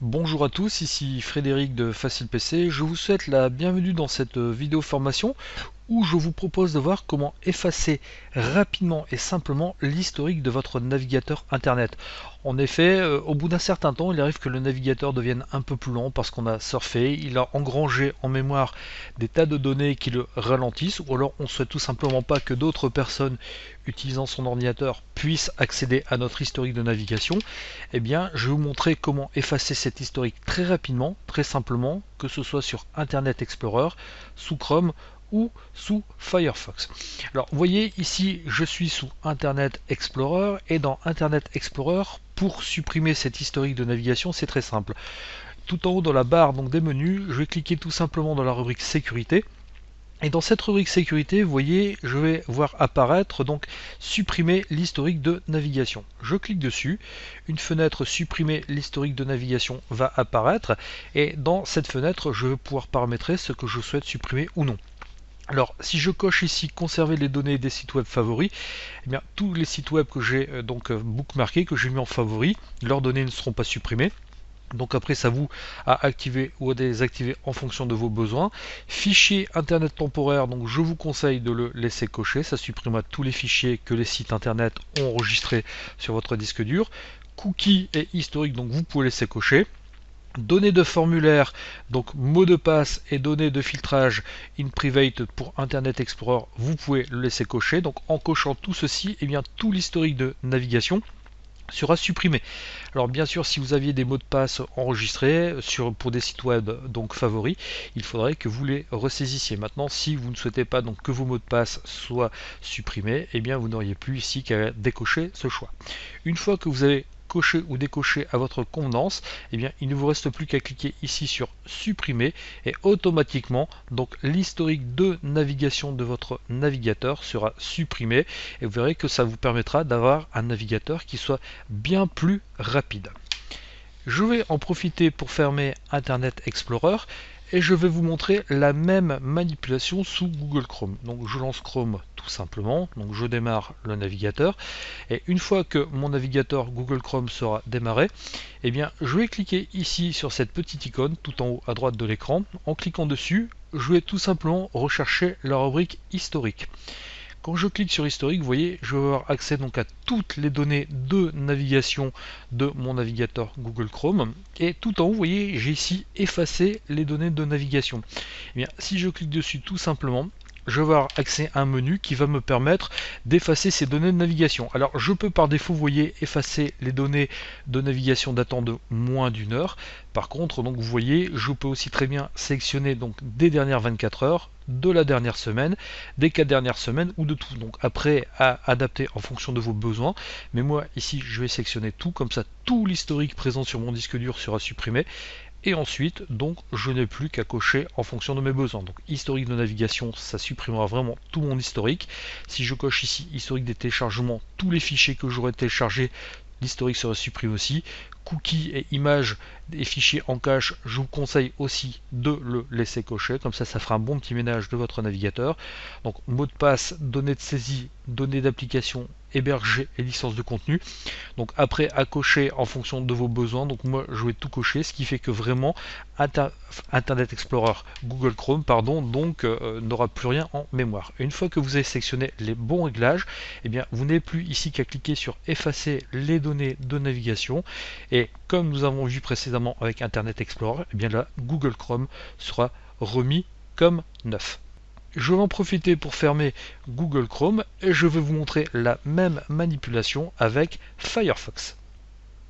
Bonjour à tous, ici Frédéric de Facile PC. Je vous souhaite la bienvenue dans cette vidéo formation où je vous propose de voir comment effacer rapidement et simplement l'historique de votre navigateur internet. En effet, au bout d'un certain temps, il arrive que le navigateur devienne un peu plus lent parce qu'on a surfé, il a engrangé en mémoire des tas de données qui le ralentissent, ou alors on ne souhaite tout simplement pas que d'autres personnes utilisant son ordinateur puissent accéder à notre historique de navigation. Eh bien, je vais vous montrer comment effacer cet historique très rapidement, très simplement, que ce soit sur Internet Explorer, sous Chrome ou sous Firefox. Alors vous voyez ici je suis sous Internet Explorer et dans Internet Explorer pour supprimer cet historique de navigation c'est très simple. Tout en haut dans la barre donc des menus, je vais cliquer tout simplement dans la rubrique sécurité. Et dans cette rubrique sécurité, vous voyez, je vais voir apparaître donc supprimer l'historique de navigation. Je clique dessus, une fenêtre supprimer l'historique de navigation va apparaître et dans cette fenêtre, je vais pouvoir paramétrer ce que je souhaite supprimer ou non. Alors, si je coche ici conserver les données des sites web favoris, eh bien tous les sites web que j'ai bookmarkés, que j'ai mis en favoris, leurs données ne seront pas supprimées. Donc après, c'est à vous à activer ou à désactiver en fonction de vos besoins. Fichier internet temporaire, donc je vous conseille de le laisser cocher, ça supprimera tous les fichiers que les sites internet ont enregistrés sur votre disque dur. Cookies et historique, donc vous pouvez laisser cocher. Données de formulaire, donc mot de passe et données de filtrage in private pour Internet Explorer, vous pouvez le laisser cocher. Donc en cochant tout ceci, eh bien tout l'historique de navigation sera supprimé. Alors bien sûr, si vous aviez des mots de passe enregistrés pour des sites web donc favoris, il faudrait que vous les ressaisissiez. Maintenant, si vous ne souhaitez pas donc que vos mots de passe soient supprimés, eh bien vous n'auriez plus ici qu'à décocher ce choix. Une fois que vous avez cocher ou décocher à votre convenance, eh bien il ne vous reste plus qu'à cliquer ici sur supprimer et automatiquement donc l'historique de navigation de votre navigateur sera supprimé et vous verrez que ça vous permettra d'avoir un navigateur qui soit bien plus rapide. Je vais en profiter pour fermer Internet Explorer et je vais vous montrer la même manipulation sous Google Chrome. Donc je lance Chrome tout simplement, donc je démarre le navigateur et une fois que mon navigateur Google Chrome sera démarré, eh bien je vais cliquer ici sur cette petite icône tout en haut à droite de l'écran. En cliquant dessus, je vais tout simplement rechercher la rubrique historique. Quand je clique sur historique, vous voyez, je vais avoir accès donc à toutes les données de navigation de mon navigateur Google Chrome. Et tout en haut, vous voyez, j'ai ici effacé les données de navigation. Eh bien, si je clique dessus tout simplement, je vais avoir accès à un menu qui va me permettre d'effacer ces données de navigation. Alors je peux par défaut, vous voyez, effacer les données de navigation datant de moins d'une heure. Par contre, donc vous voyez, je peux aussi très bien sélectionner donc des dernières 24 heures, de la dernière semaine, des 4 dernières semaines ou de tout. Donc après à adapter en fonction de vos besoins. Mais moi ici je vais sélectionner tout, comme ça tout l'historique présent sur mon disque dur sera supprimé. Et ensuite, donc, je n'ai plus qu'à cocher en fonction de mes besoins. Donc, historique de navigation, ça supprimera vraiment tout mon historique. Si je coche ici, historique des téléchargements, tous les fichiers que j'aurais téléchargés, l'historique sera supprimé aussi. Cookies et images des fichiers en cache, je vous conseille aussi de le laisser cocher. Comme ça fera un bon petit ménage de votre navigateur. Donc, mot de passe, données de saisie, données d'application, hébergé et licence de contenu. Donc après à cocher en fonction de vos besoins. Donc moi je vais tout cocher, ce qui fait que vraiment Internet Explorer, Google Chrome pardon, donc n'aura plus rien en mémoire. Et une fois que vous avez sélectionné les bons réglages, eh bien vous n'avez plus ici qu'à cliquer sur effacer les données de navigation. Et comme nous avons vu précédemment avec Internet Explorer, eh bien là Google Chrome sera remis comme neuf. Je vais en profiter pour fermer Google Chrome et je vais vous montrer la même manipulation avec Firefox.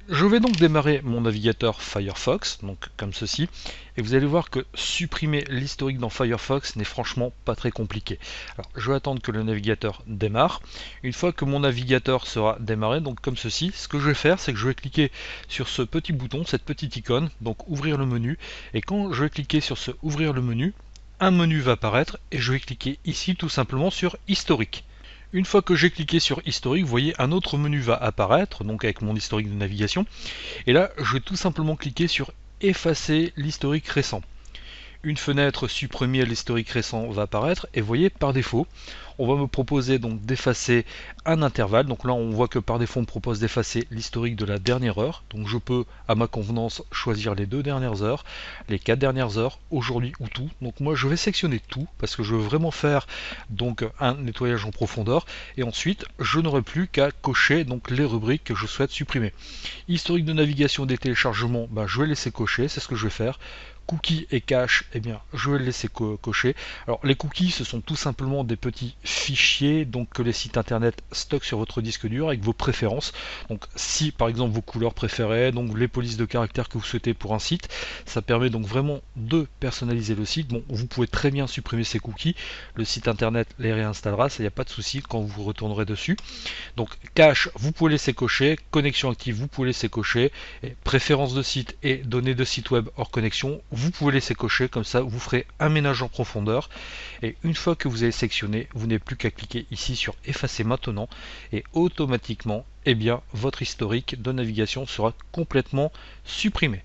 Je vais donc démarrer mon navigateur Firefox, donc comme ceci, et vous allez voir que supprimer l'historique dans Firefox n'est franchement pas très compliqué. Alors je vais attendre que le navigateur démarre. Une fois que mon navigateur sera démarré, donc comme ceci, ce que je vais faire, c'est que je vais cliquer sur ce petit bouton, cette petite icône, donc ouvrir le menu, et quand je vais cliquer sur ce ouvrir le menu, un menu va apparaître et je vais cliquer ici tout simplement sur historique. Une fois que j'ai cliqué sur historique, vous voyez un autre menu va apparaître, donc avec mon historique de navigation. Et là, je vais tout simplement cliquer sur effacer l'historique récent. Une fenêtre supprimer l'historique récent va apparaître et vous voyez par défaut on va me proposer donc d'effacer un intervalle. Donc là on voit que par défaut on me propose d'effacer l'historique de la dernière heure. Donc je peux à ma convenance choisir les 2 dernières heures, les 4 dernières heures, aujourd'hui ou tout. Donc moi je vais sélectionner tout parce que je veux vraiment faire donc un nettoyage en profondeur et ensuite je n'aurai plus qu'à cocher donc les rubriques que je souhaite supprimer. Historique de navigation des téléchargements, je vais laisser cocher, c'est ce que je vais faire. Cookies et cache, eh bien, je vais le laisser cocher. Alors, les cookies, ce sont tout simplement des petits fichiers donc, que les sites internet stockent sur votre disque dur avec vos préférences. Donc, si par exemple vos couleurs préférées, donc les polices de caractères que vous souhaitez pour un site, ça permet donc vraiment de personnaliser le site. Bon, vous pouvez très bien supprimer ces cookies. Le site internet les réinstallera, ça n'y a pas de souci quand vous retournerez dessus. Donc, cache, vous pouvez laisser cocher. Connexion active, vous pouvez laisser cocher. Et préférences de site et données de site web hors connexion, vous pouvez laisser cocher, comme ça vous ferez un ménage en profondeur et une fois que vous avez sélectionné, vous n'avez plus qu'à cliquer ici sur effacer maintenant et automatiquement votre historique de navigation sera complètement supprimé.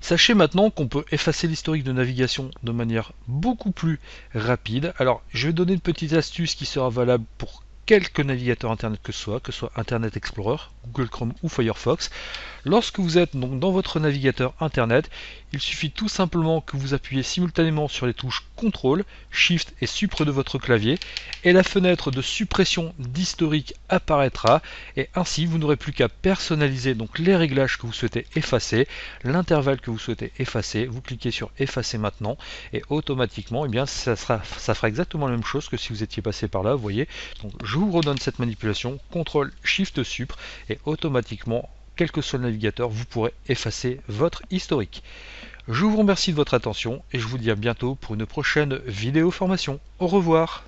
Sachez maintenant qu'on peut effacer l'historique de navigation de manière beaucoup plus rapide. Alors je vais donner une petite astuce qui sera valable pour quelque navigateur internet que ce soit Internet Explorer, Google Chrome ou Firefox. Lorsque vous êtes donc dans votre navigateur internet, il suffit tout simplement que vous appuyez simultanément sur les touches CTRL, SHIFT et SUPRE de votre clavier et la fenêtre de suppression d'historique apparaîtra et ainsi vous n'aurez plus qu'à personnaliser donc les réglages que vous souhaitez effacer, l'intervalle que vous souhaitez effacer, vous cliquez sur effacer maintenant et automatiquement ça fera exactement la même chose que si vous étiez passé par là, vous voyez. Donc je vous redonne cette manipulation, CTRL SHIFT SUPRE et automatiquement quel que soit le navigateur, vous pourrez effacer votre historique. Je vous remercie de votre attention et je vous dis à bientôt pour une prochaine vidéo formation. Au revoir.